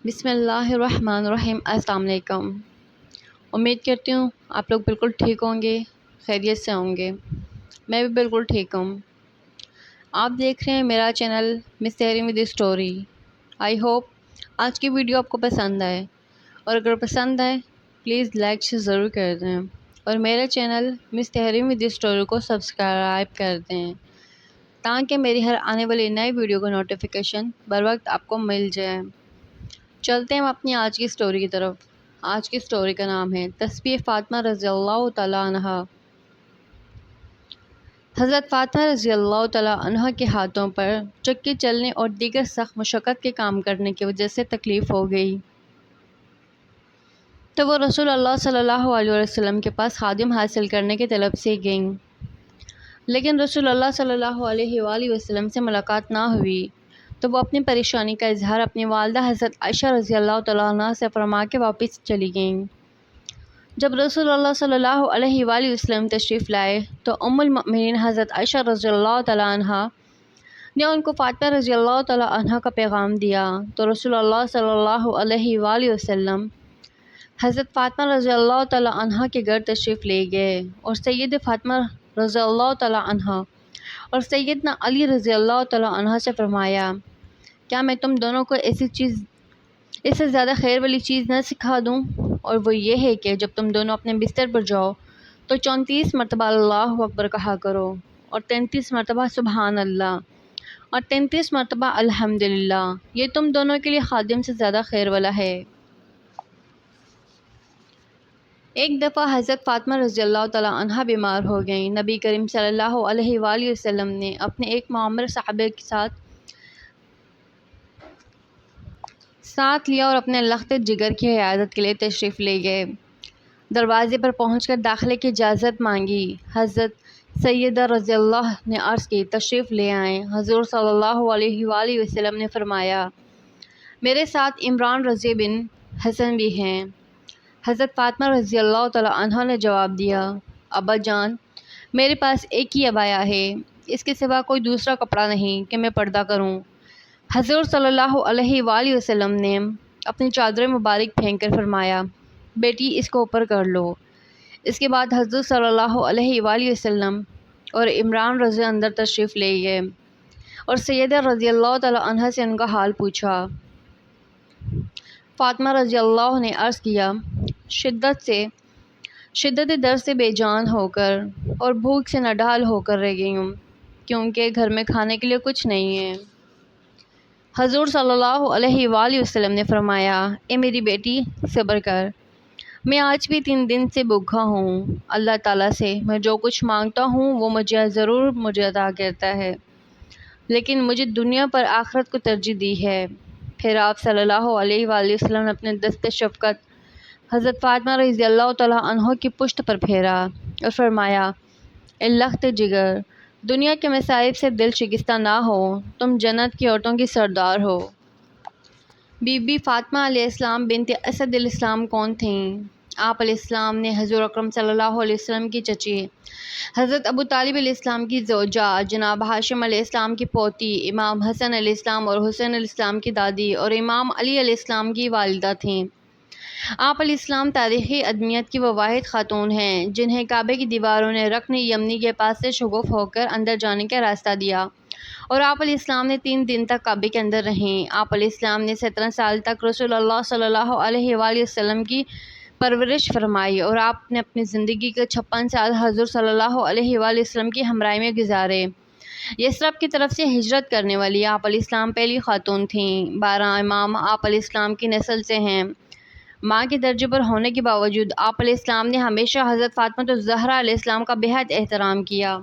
بسم اللہ الرحمن الرحیم۔ السلام علیکم۔ امید کرتی ہوں آپ لوگ بالکل ٹھیک ہوں گے، خیریت سے ہوں گے۔ میں بھی بالکل ٹھیک ہوں۔ آپ دیکھ رہے ہیں میرا چینل مس تحریم ود اسٹوری۔ آئی ہوپ آج کی ویڈیو آپ کو پسند آئے، اور اگر پسند آئے پلیز لائک سے ضرور کر دیں، اور میرے چینل مس تحریم ود اسٹوری کو سبسکرائب کر دیں تاکہ میری ہر آنے والی نئی ویڈیو کا نوٹیفیکیشن بر وقت آپ کو مل جائے۔ چلتے ہیں ہم اپنی آج کی سٹوری کی طرف۔ آج کی سٹوری کا نام ہے تسبیح فاطمہ رضی اللہ تعالیٰ عنہا۔ حضرت فاطمہ رضی اللہ تعالیٰ عنہا کے ہاتھوں پر چکی چلنے اور دیگر سخت مشقت کے کام کرنے کی وجہ سے تکلیف ہو گئی، تو وہ رسول اللہ صلی اللہ علیہ وسلم کے پاس خادم حاصل کرنے کی طلب سے گئیں، لیکن رسول اللہ صلی اللہ علیہ وآلہ وسلم سے ملاقات نہ ہوئی، تو وہ اپنی پریشانی کا اظہار اپنی والدہ حضرت عائشہ رضی اللہ تعالیٰ عنہ سے فرما کے واپس چلی گئیں۔ جب رسول اللہ صلی اللہ علیہ وآلہ وسلم تشریف لائے تو ام المؤمنین حضرت عائشہ رضی اللہ تعالیٰ عنہ نے ان کو فاطمہ رضی اللہ تعالیٰ عنہ کا پیغام دیا، تو رسول اللہ صلی اللہ علیہ وآلہ وسلم حضرت فاطمہ رضی اللہ تعالیٰ عنہ کے گھر تشریف لے گئے، اور سید فاطمہ رضی اللہ تعالیٰ عنہ اور سیدنا علی رضی اللہ تعالیٰ عنہ سے فرمایا، کیا میں تم دونوں کو اس سے زیادہ خیر والی چیز نہ سکھا دوں؟ اور وہ یہ ہے کہ جب تم دونوں اپنے بستر پر جاؤ تو 34 مرتبہ اللہ اکبر کہا کرو، اور 33 مرتبہ سبحان اللہ، اور 33 مرتبہ الحمدللہ۔ یہ تم دونوں کے لیے خادم سے زیادہ خیر والا ہے۔ ایک دفعہ حضرت فاطمہ رضی اللہ تعالیٰ عنہ بیمار ہو گئیں۔ نبی کریم صلی اللہ علیہ وآلہ وسلم نے اپنے ایک معمر صحابہ کے ساتھ لیا اور اپنے لخت جگر کی عیادت کے لیے تشریف لے گئے۔ دروازے پر پہنچ کر داخلے کی اجازت مانگی۔ حضرت سیدہ رضی اللہ نے عرض کی، تشریف لے آئیں۔ حضور صلی اللہ علیہ وآلہ وسلم نے فرمایا، میرے ساتھ عمران رضی بن حسن بھی ہیں۔ حضرت فاطمہ رضی اللہ تعالیٰ عنہ نے جواب دیا، ابا جان، میرے پاس ایک ہی عبایا ہے، اس کے سوا کوئی دوسرا کپڑا نہیں کہ میں پردہ کروں۔ حضور صلی اللہ علیہ وآلہ وسلم نے اپنی چادر مبارک پھینک کر فرمایا، بیٹی اس کو اوپر کر لو۔ اس کے بعد حضرت صلی اللہ علیہ وآلہ وسلم اور عمران رضی اندر تشریف لے گئے، اور سیدہ رضی اللہ تعالیٰ عنہ سے ان کا حال پوچھا۔ فاطمہ رضی اللہ نے عرض کیا، شدت درد سے بے جان ہو کر اور بھوک سے نڈال ہو کر رہ گئی ہوں، کیونکہ گھر میں کھانے کے لیے کچھ نہیں ہے۔ حضور صلی اللہ علیہ وآلہ وسلم نے فرمایا، اے میری بیٹی صبر کر، میں آج بھی 3 دن سے بھوکا ہوں۔ اللہ تعالیٰ سے میں جو کچھ مانگتا ہوں وہ مجھے عطا کرتا ہے، لیکن مجھے دنیا پر آخرت کو ترجیح دی ہے۔ پھر آپ صلی اللہ علیہ وآلہ وسلم نے اپنے دست شفقت حضرت فاطمہ رضی اللہ تعالیٰ عنہ کی پشت پر پھیرا اور فرمایا، اے لخت جگر، دنیا کے مصائب سے دل شکستہ نہ ہو، تم جنت کی عورتوں کی سردار ہو۔ بی بی فاطمہ علیہ السلام بنت اسد علیہ السلام کون تھیں؟ آپ علیہ السلام نے حضور اکرم صلی اللہ علیہ وسلم کی چچی حضرت ابو طالب علیہ السلام کی زوجہ جناب ہاشم علیہ السلام کی پوتی امام حسن علیہ السلام اور حسین علیہ السلام کی دادی اور امام علی علیہ السلام کی والدہ تھیں۔ آپ علیہ السلام تاریخی ادمیت کی وہ واحد خاتون ہیں جنہیں کعبے کی دیواروں نے رکن یمنی کے پاس سے شگوف ہو کر اندر جانے کا راستہ دیا، اور آپ علیہ السلام نے 3 دن تک کعبے کے اندر رہیں۔ آپ علیہ السلام نے 17 سال تک رسول اللہ صلی اللہ علیہ وآلہ وسلم کی پرورش فرمائی، اور آپ نے اپنی زندگی کے 56 سال حضور صلی اللہ علیہ وآلہ وسلم کی ہمراہی میں گزارے۔ یثرب کی طرف سے ہجرت کرنے والی آپ علیہ السلام پہلی خاتون تھیں۔ 12 امام آپ علیہ السلام کی نسل سے ہیں۔ ماں کے درجے پر ہونے کے باوجود آپ علیہ السلام نے ہمیشہ حضرت فاطمہ الزہرا علیہ السلام کا بہت احترام کیا۔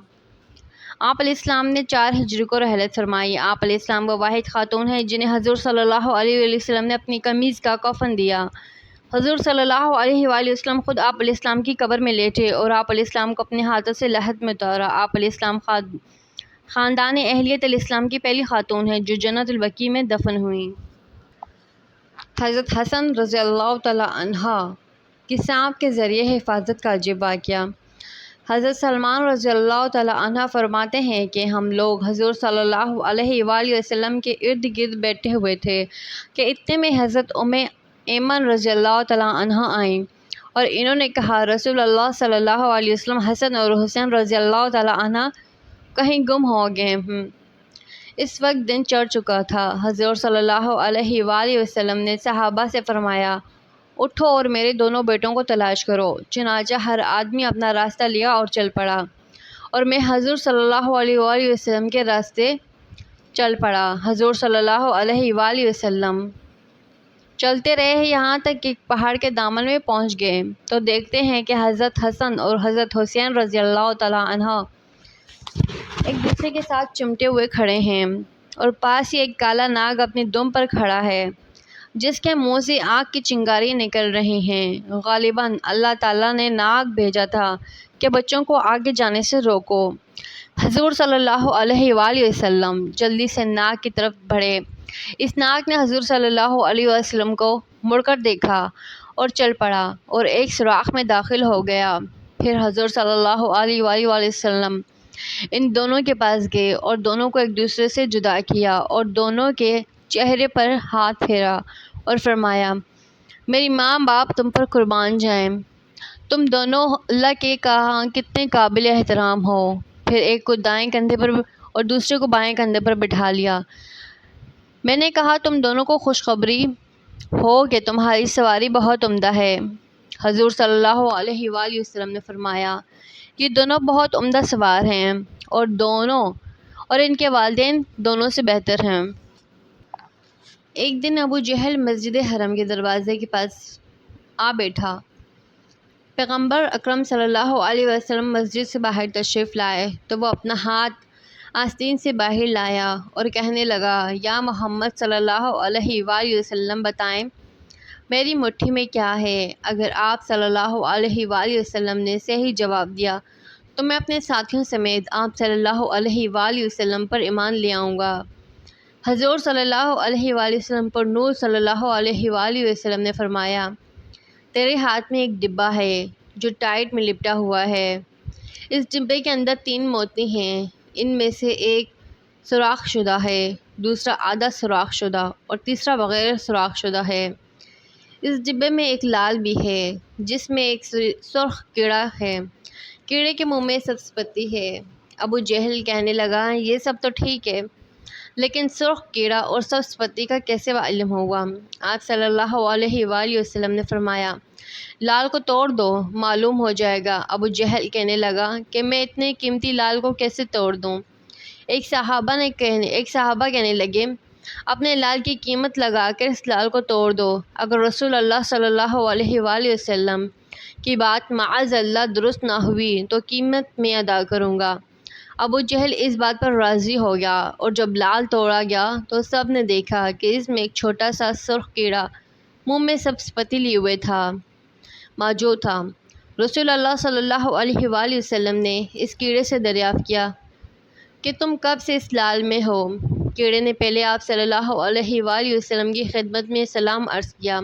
آپ علیہ السلام نے 4 ہجری کو رحلت فرمائی۔ آپ علیہ السلام وہ واحد خاتون ہیں جنہیں حضور صلی اللہ علیہ وآلہ وسلم نے اپنی قمیض کا کفن دیا۔ حضور صلی اللہ علیہ وآلہ وسلم خود آپ علیہ السلام کی قبر میں لیٹے اور آپ علیہ السلام کو اپنے ہاتھوں سے لحد میں اتارا۔ آپ علیہ السلام خاندان اہلیت علیہ السلام کی پہلی خاتون ہیں جو جنت البقیع میں دفن ہوئیں۔ حضرت حسن رضی اللہ تعالیٰ عنہ کی سانپ کے ذریعے حفاظت کا عجیب واقعہ۔ حضرت سلمان رضی اللہ تعالیٰ عنہ فرماتے ہیں کہ ہم لوگ حضور صلی اللہ علیہ وآلہ وسلم کے ارد گرد بیٹھے ہوئے تھے کہ اتنے میں حضرت ایمن رضی اللہ تعالیٰ عنہ آئیں اور انہوں نے کہا رسول اللہ صلی اللہ علیہ وسلم حسن اور حسین رضی اللہ تعالیٰ عنہ کہیں گم ہو گئے ہیں۔ اس وقت دن چڑھ چکا تھا۔ حضور صلی اللہ علیہ وآلہ وسلم نے صحابہ سے فرمایا اٹھو اور میرے دونوں بیٹوں کو تلاش کرو۔ چنانچہ ہر آدمی اپنا راستہ لیا اور چل پڑا اور میں حضور صلی اللہ علیہ وآلہ وسلم کے راستے چل پڑا۔ حضور صلی اللہ علیہ وآلہ وسلم چلتے رہے یہاں تک کہ ایک پہاڑ کے دامن میں پہنچ گئے تو دیکھتے ہیں کہ حضرت حسن اور حضرت حسین رضی اللہ تعالیٰ عنہ ایک دوسرے کے ساتھ چمٹے ہوئے کھڑے ہیں اور پاس ہی ایک کالا ناگ اپنی دم پر کھڑا ہے جس کے منہ سے آگ کی چنگاری نکل رہی ہیں۔ غالباً اللہ تعالیٰ نے ناگ بھیجا تھا کہ بچوں کو آگے جانے سے روکو۔ حضور صلی اللہ علیہ وآلہ وسلم جلدی سے ناگ کی طرف بڑھے۔ اس ناگ نے حضور صلی اللہ علیہ وسلم کو مڑ کر دیکھا اور چل پڑا اور ایک سوراخ میں داخل ہو گیا۔ پھر حضور صلی اللہ علیہ وآلہ وسلم ان دونوں کے پاس گئے اور دونوں کو ایک دوسرے سے جدا کیا اور دونوں کے چہرے پر ہاتھ پھیرا اور فرمایا میری ماں باپ تم پر قربان جائیں، تم دونوں اللہ کے کتنے قابل احترام ہو۔ پھر ایک کو دائیں کندھے پر اور دوسرے کو بائیں کندھے پر بٹھا لیا۔ میں نے کہا تم دونوں کو خوشخبری ہو کہ تمہاری سواری بہت عمدہ ہے۔ حضور صلی اللہ علیہ وآلہ وسلم نے فرمایا یہ دونوں بہت عمدہ سوار ہیں اور ان کے والدین دونوں سے بہتر ہیں۔ ایک دن ابو جہل مسجد حرم کے دروازے کے پاس آ بیٹھا۔ پیغمبر اکرم صلی اللہ علیہ وسلم مسجد سے باہر تشریف لائے تو وہ اپنا ہاتھ آستین سے باہر لایا اور کہنے لگا یا محمد صلی اللہ علیہ وآلہ وسلم بتائیں میری مٹھی میں کیا ہے؟ اگر آپ صلی اللہ علیہ وآلہ وسلم نے صحیح جواب دیا تو میں اپنے ساتھیوں سمیت آپ صلی اللہ علیہ وآلہ وسلم پر ایمان لے آؤں گا۔ حضور صلی اللہ علیہ وآلہ وسلم پر نور صلی اللہ علیہ وآلہ وسلم نے فرمایا تیرے ہاتھ میں ایک ڈبہ ہے جو ٹائٹ میں لپٹا ہوا ہے۔ اس ڈبے کے اندر 3 موتی ہیں، ان میں سے ایک سوراخ شدہ ہے، دوسرا آدھا سوراخ شدہ اور تیسرا بغیر سوراخ شدہ ہے۔ اس ڈبے میں ایک لال بھی ہے جس میں ایک سرخ کیڑا ہے، کیڑے کے منہ میں سبز پتی ہے۔ ابو جہل کہنے لگا یہ سب تو ٹھیک ہے لیکن سرخ کیڑا اور سبز پتی کا کیسے علم ہوگا؟ آپ صلی اللہ علیہ وآلہ وسلم نے فرمایا لال کو توڑ دو، معلوم ہو جائے گا۔ ابو جہل کہنے لگا کہ میں اتنے قیمتی لال کو کیسے توڑ دوں؟ ایک صحابہ کہنے لگے اپنے لال کی قیمت لگا کر اس لال کو توڑ دو، اگر رسول اللہ صلی اللہ علیہ وآلہ وسلم کی بات معاذ اللہ درست نہ ہوئی تو قیمت میں ادا کروں گا۔ ابو جہل اس بات پر راضی ہو گیا اور جب لال توڑا گیا تو سب نے دیکھا کہ اس میں ایک چھوٹا سا سرخ کیڑا منہ میں سبز پتی لیے ہوئے موجود تھا۔ رسول اللہ صلی اللہ علیہ وآلہ وسلم نے اس کیڑے سے دریافت کیا کہ تم کب سے اس لال میں ہو؟ کیڑے نے پہلے آپ صلی اللہ علیہ وآلہ وسلم کی خدمت میں سلام عرض کیا،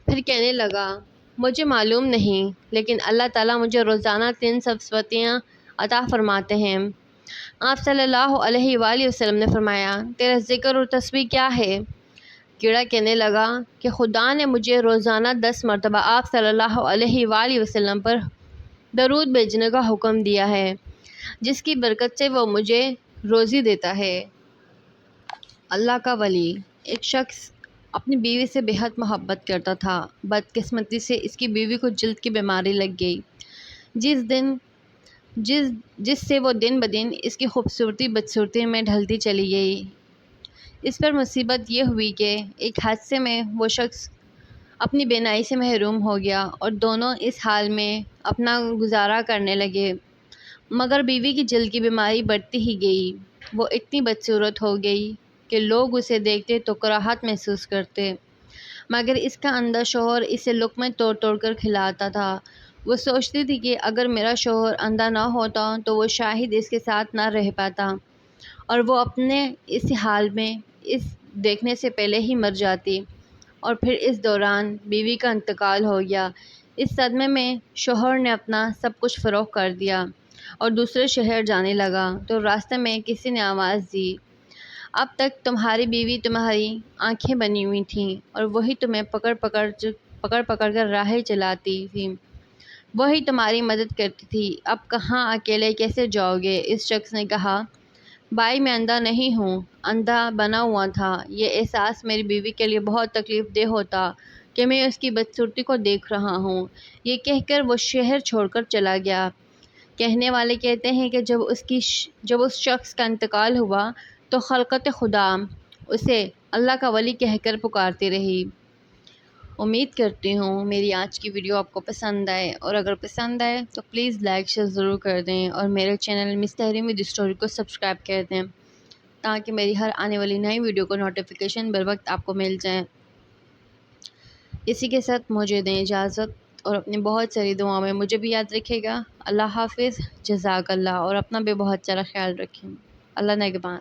پھر کہنے لگا مجھے معلوم نہیں لیکن اللہ تعالیٰ مجھے روزانہ 3 سبز پتیاں عطا فرماتے ہیں۔ آپ صلی اللہ علیہ وآلہ وسلم نے فرمایا تیرا ذکر اور تسبیح کیا ہے؟ کیڑا کہنے لگا کہ خدا نے مجھے روزانہ 10 مرتبہ آپ صلی اللہ علیہ وآلہ وسلم پر درود بھیجنے کا حکم دیا ہے جس کی برکت سے وہ مجھے روزی دیتا ہے۔ اللہ کا ولی ایک شخص اپنی بیوی سے بے حد محبت کرتا تھا۔ بدقسمتی سے اس کی بیوی کو جلد کی بیماری لگ گئی جس سے وہ دن بدن اس کی خوبصورتی بدصورتی میں ڈھلتی چلی گئی۔ اس پر مصیبت یہ ہوئی کہ ایک حادثے میں وہ شخص اپنی بینائی سے محروم ہو گیا اور دونوں اس حال میں اپنا گزارا کرنے لگے، مگر بیوی کی جلد کی بیماری بڑھتی ہی گئی۔ وہ اتنی بدصورت ہو گئی کہ لوگ اسے دیکھتے تو کراہت محسوس کرتے، مگر اس کا اندھا شوہر اسے لقمے توڑ توڑ کر کھلاتا تھا۔ وہ سوچتی تھی کہ اگر میرا شوہر اندھا نہ ہوتا تو وہ شاید اس کے ساتھ نہ رہ پاتا اور وہ اپنے اس حال میں اس دیکھنے سے پہلے ہی مر جاتی، اور پھر اس دوران بیوی کا انتقال ہو گیا۔ اس صدمے میں شوہر نے اپنا سب کچھ فروخت کر دیا اور دوسرے شہر جانے لگا تو راستے میں کسی نے آواز دی، اب تک تمہاری بیوی تمہاری آنکھیں بنی ہوئی تھیں اور وہی تمہیں پکڑ پکڑ کر راہیں چلاتی تھی، وہی تمہاری مدد کرتی تھی، اب کہاں اکیلے کیسے جاؤ گے؟ اس شخص نے کہا، بھائی میں اندھا نہیں ہوں، اندھا بنا ہوا تھا۔ یہ احساس میری بیوی کے لیے بہت تکلیف دہ ہوتا کہ میں اس کی بدصورتی کو دیکھ رہا ہوں۔ یہ کہہ کر وہ شہر چھوڑ کر چلا گیا۔ کہنے والے کہتے ہیں کہ جب اس شخص کا انتقال ہوا تو خلقت خدا اسے اللہ کا ولی کہہ کر پکارتی رہی۔ امید کرتی ہوں میری آج کی ویڈیو آپ کو پسند آئے، اور اگر پسند آئے تو پلیز لائک شیئر ضرور کر دیں اور میرے چینل مس تحریم ود اسٹوری کو سبسکرائب کر دیں تاکہ میری ہر آنے والی نئی ویڈیو کو نوٹیفیکیشن بر وقت آپ کو مل جائیں۔ اسی کے ساتھ مجھے دیں اجازت، اور اپنی بہت ساری دعاؤں میں مجھے بھی یاد رکھے گا۔ اللہ حافظ، جزاک اللہ، اور اپنا بھی بہت سارا خیال رکھیں۔ اللہ نگہبان۔